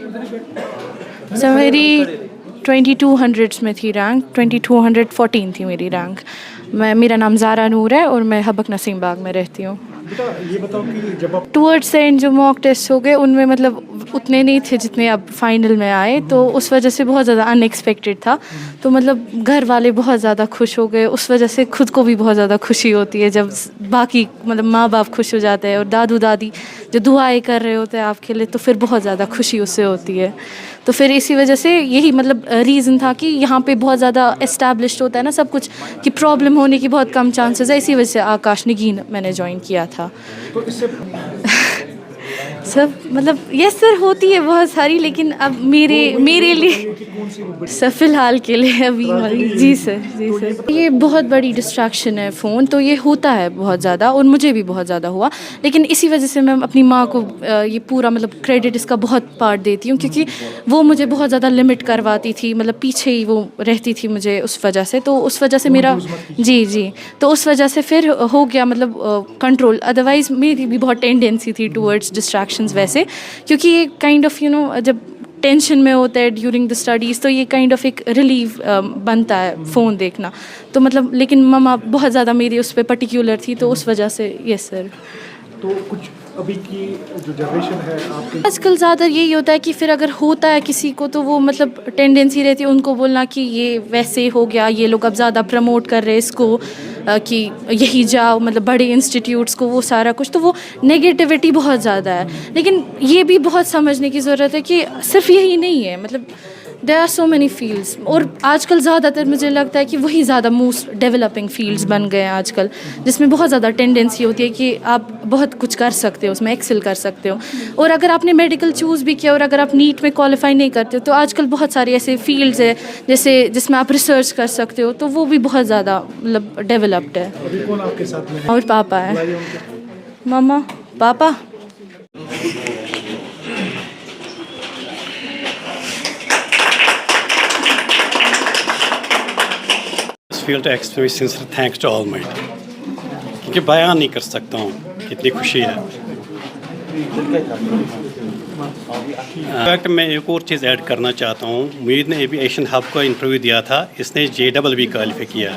सो मेरी 2200 में थी रैंक, 2214 थी मेरी रैंक। मेरा नाम ज़ारा नूर है और मैं हबक नसीम बाग में रहती हूँ। ये बताओ कि जब आप टूवर्ड्स एंड जो मॉक टेस्ट हो गए उनमें मतलब उतने नहीं थे जितने अब फाइनल में आए, तो उस वजह से बहुत ज़्यादा अनएक्सपेक्टेड था। तो मतलब घर वाले बहुत ज़्यादा खुश हो गए, उस वजह से खुद को भी बहुत ज़्यादा खुशी होती है जब बाकी मतलब माँ बाप खुश हो जाते हैं और दादू दादी जो दुआएं कर रहे होते हैं आपके लिए, तो फिर बहुत ज़्यादा खुशी उससे होती है। तो फिर इसी वजह से यही मतलब रीज़न था कि यहाँ पे बहुत ज़्यादा इस्टेब्लिश्ड होता है ना सब कुछ, कि प्रॉब्लम होने की बहुत कम चांसेस है। इसी वजह से आकाश निगीन मैंने ज्वाइन किया था। तो इससे सब मतलब यस सर होती है बहुत सारी, लेकिन अब मेरे लिए कि कौन सी वो सर फिलहाल के लिए अभी जी सर, जी सर। ये बहुत बड़ी डिस्ट्रैक्शन है फ़ोन, तो ये होता है बहुत ज़्यादा और मुझे भी बहुत ज़्यादा हुआ। लेकिन इसी वजह से मैं अपनी माँ को ये पूरा मतलब क्रेडिट इसका बहुत पार्ट देती हूँ, क्योंकि वो मुझे बहुत ज़्यादा लिमिट करवाती थी, मतलब पीछे ही वो रहती थी मुझे उस वजह से। तो उस वजह से मेरा जी, तो उस वजह से फिर हो गया मतलब कंट्रोल। अदरवाइज़ मेरी भी बहुत टेंडेंसी थी टूवर्ड्स डिस्ट्रैक्शंस वैसे, क्योंकि ये काइंड ऑफ जब टेंशन में होता है ड्यूरिंग द स्टडीज़, तो ये काइंड ऑफ एक रिलीफ बनता है फ़ोन देखना। तो मतलब लेकिन मम्मा बहुत ज़्यादा मेरी उस पर पर्टिकुलर थी, तो उस वजह से यस सर। तो कुछ अभी की जो जनरेशन है आपकी, आजकल ज़्यादा यही होता है कि फिर अगर होता है किसी को तो वो मतलब टेंडेंसी रहती है उनको बोलना कि ये वैसे हो गया, ये लोग अब ज़्यादा प्रमोट कर रहे हैं इसको कि यही जाओ मतलब बड़े इंस्टीट्यूट्स को, वो सारा कुछ। तो वो नेगेटिविटी बहुत ज़्यादा है। लेकिन ये भी बहुत समझने की ज़रूरत है कि सिर्फ यही नहीं है, मतलब there are so many fields. और आजकल ज़्यादातर मुझे लगता है कि वही ज़्यादा मोस्ट डेवलपिंग फील्ड्स बन गए हैं आजकल, जिसमें बहुत ज़्यादा टेंडेंसी होती है कि आप बहुत कुछ कर सकते हो, उसमें एक्सेल कर सकते हो। और अगर आपने मेडिकल चूज़ भी किया और अगर आप नीट में क्वालिफाई नहीं करते हो, तो आजकल बहुत सारे ऐसे फील्ड्स है जैसे जिसमें आप रिसर्च कर सकते हो, तो वो भी बहुत ज़्यादा मतलब डेवलप्ड है। अभी कौन आपके साथ में है? और पापा है, बुलाइए उनको। मम्मा पापा। feel to express sincere thanks to Almighty, क्योंकि बयान नहीं कर सकता हूँ कितनी खुशी है। इनफैक्ट मैं एक और चीज़ ऐड करना चाहता हूँ। मुईद ने अभी एशियन हब को इंटरव्यू दिया था, इसने JEE क्वालिफाई किया।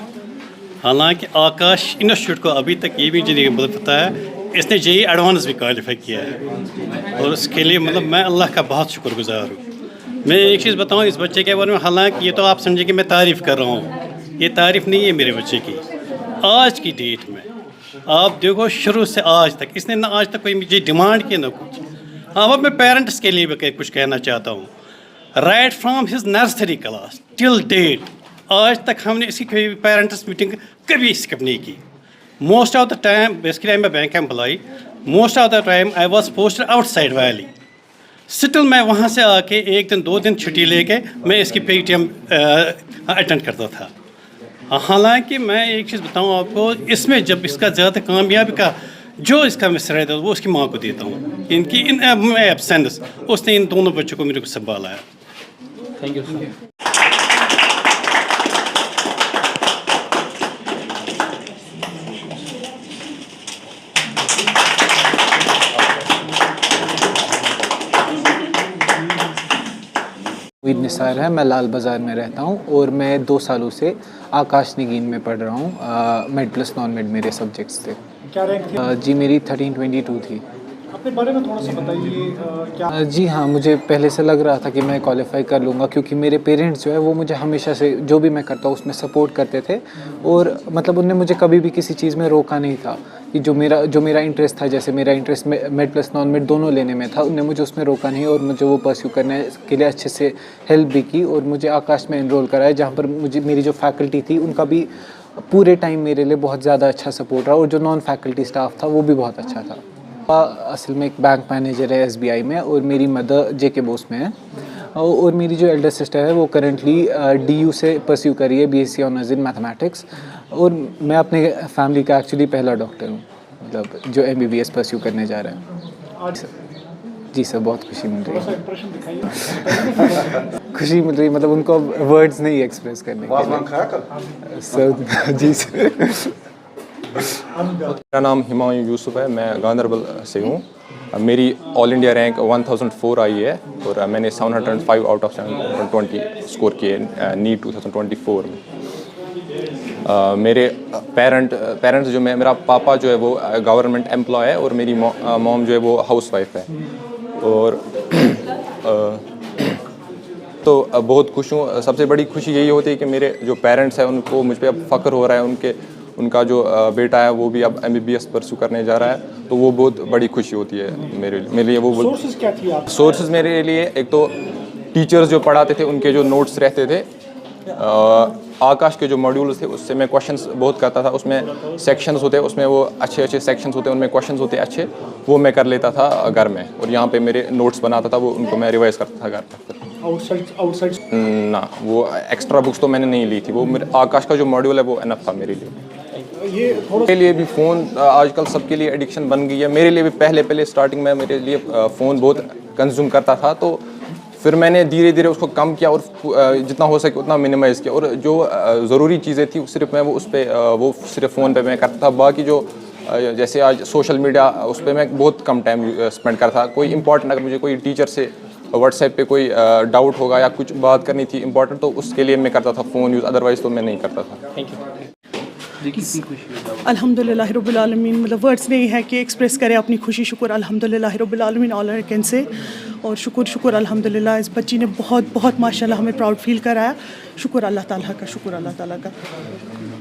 हालांकि आकाश इंस्टीट्यूट को अभी तक ये भी मुझे पता है इसने JEE एडवांस भी क्वालिफाई किया है, और उसके लिए मतलब मैं अल्लाह का बहुत शुक्रगुजार हूँ। मैं एक चीज़ बताऊँ इस बच्चे के बारे में, हालांकि ये तो आप समझे कि मैं तारीफ़ कर रहा हूँ, ये तारीफ़ नहीं है मेरे बच्चे की। आज की डेट में आप देखो शुरू से आज तक इसने ना आज तक कोई मुझे डिमांड की ना कुछ। हाँ, अब मैं पेरेंट्स के लिए भी कुछ कहना चाहता हूँ। Right from his nursery class till date आज तक हमने इसकी कोई पेरेंट्स मीटिंग कभी स्किप नहीं की। Most of the time basically I am bank employ, most of the time I was posted outside valley. Still मैं वहाँ से आके एक दिन 2 दिन छुट्टी लेके मैं इसकी PTM अटेंड करता था। हालांकि मैं एक चीज़ बताऊँ आपको, इसमें जब इसका ज़्यादा कामयाबी का जो इसका मैं श्रेय देता हूँ वो उसकी माँ को देता हूँ। इनकी इन एब्सेंस उसने इन दोनों बच्चों को मेरे को संभाला है। Thank you sir. उम्मीद निसार है, मैं लाल बाज़ार में रहता हूँ और मैं 2 सालों से आकाश निगीन में पढ़ रहा हूँ। मेड प्लस नॉन मेड मेरे सब्जेक्ट्स थे। क्या रैंक थी? जी मेरी 1322 थी। अपने बारे में थोड़ा सा बताइए। क्या जी हाँ, मुझे पहले से लग रहा था कि मैं क्वालिफाई कर लूँगा, क्योंकि मेरे पेरेंट्स जो है वो मुझे हमेशा से जो भी मैं करता हूँ उसमें सपोर्ट करते थे, और मतलब उनने मुझे कभी भी किसी चीज़ में रोका नहीं था कि जो मेरा इंटरेस्ट था, जैसे मेरा interest made plus non made दोनों लेने में था, उनने मुझे उसमें रोका नहीं और मुझे वो परस्यू करने के लिए अच्छे से हेल्प भी की और मुझे आकाश में एनरोल कराया, जहाँ पर मुझे मेरी जो फैकल्टी थी उनका भी पूरे टाइम मेरे लिए बहुत ज़्यादा अच्छा सपोर्ट रहा, और जो नॉन फैकल्टी स्टाफ था वो भी बहुत अच्छा था। असल में एक बैंक मैनेजर है SBI में, और मेरी मदर JK बोस में है, और मेरी जो एल्डर सिस्टर है वो करेंटली DU से परस्यू कर रही है BSc ऑनर्स इन मैथमेटिक्स, और मैं अपने फैमिली का एक्चुअली पहला डॉक्टर हूँ, मतलब जो MBBS परस्यू करने जा रहा है। जी सर, बहुत खुशी मिल रही है। इंप्रेशन दिखाइए। खुशी मिल रही, मतलब उनको वर्ड्स नहीं एक्सप्रेस करने के लिए। सर जी सर। मेरा नाम हिमांशु यूसुफ है, मैं गांधरबल से हूँ। मेरी ऑल इंडिया रैंक 1004 आई है और मैंने 705 आउट ऑफ 720 स्कोर किए नीट 2024 में। मेरे पेरेंट्स जो मेरा पापा जो है वो गवर्नमेंट एम्प्लॉय है और मेरी मॉम जो है वो हाउसवाइफ है। और तो बहुत खुश हूँ। सबसे बड़ी खुशी यही होती है कि मेरे जो पेरेंट्स हैं उनको मुझ पर अब फ़ख्र हो रहा है, उनका जो बेटा है वो भी अब MBBS परस्यू करने जा रहा है, तो वो बहुत बड़ी खुशी होती है मेरे लिए। वो सोर्सेज क्या थी आप? सोर्सेज मेरे लिए एक तो टीचर्स जो पढ़ाते थे उनके जो नोट्स रहते थे, आकाश के जो मॉड्यूल्स थे उससे मैं क्वेश्चंस बहुत करता था। उसमें सेक्शंस होते, उसमें वो अच्छे सेक्शंस होते, उनमें क्वेश्चंस होते अच्छे, वो मैं कर लेता था घर में। और यहाँ पे मेरे नोट्स बनाता था, वो उनको मैं रिवाइज करता था घर पर। आउटसाइड ना, वो एक्स्ट्रा बुक्स तो मैंने नहीं ली थी। वो मेरे आकाश का जो मॉड्यूल है वो इनफ था मेरे लिए। ये थोड़ा के लिए भी फ़ोन आजकल सबके लिए एडिक्शन बन गई है। मेरे लिए भी पहले स्टार्टिंग में मेरे लिए फ़ोन बहुत कंज्यूम करता था, तो फिर मैंने धीरे धीरे उसको कम किया और जितना हो सके उतना मिनिमाइज़ किया। और जो ज़रूरी चीज़ें थी सिर्फ मैं वो सिर्फ फ़ोन पे मैं करता था। बाकी जो जैसे आज सोशल मीडिया, उस पर मैं बहुत कम टाइम स्पेंड करता था। कोई इंपॉर्टेंट अगर मुझे कोई टीचर से व्हाट्सएप पे कोई डाउट होगा या कुछ बात करनी थी इंपॉर्टेंट, तो उसके लिए मैं करता था फ़ोन यूज़, अदरवाइज़ तो मैं नहीं करता था। Thank you. अल्हम्दुलिल्लाह रब्बिल आलमीन, मतलब वर्ड्स नहीं है कि एक्सप्रेस करें अपनी खुशी। शुक्र अल्हम्दुलिल्लाह रब्बिल आलमीन, ऑल आई कैन से। और शुक्र अल्हम्दुलिल्लाह, इस बच्ची ने बहुत माशाल्लाह हमें प्राउड फील कराया। शुक्र अल्लाह ताला का, शुक्र अल्लाह ताला का।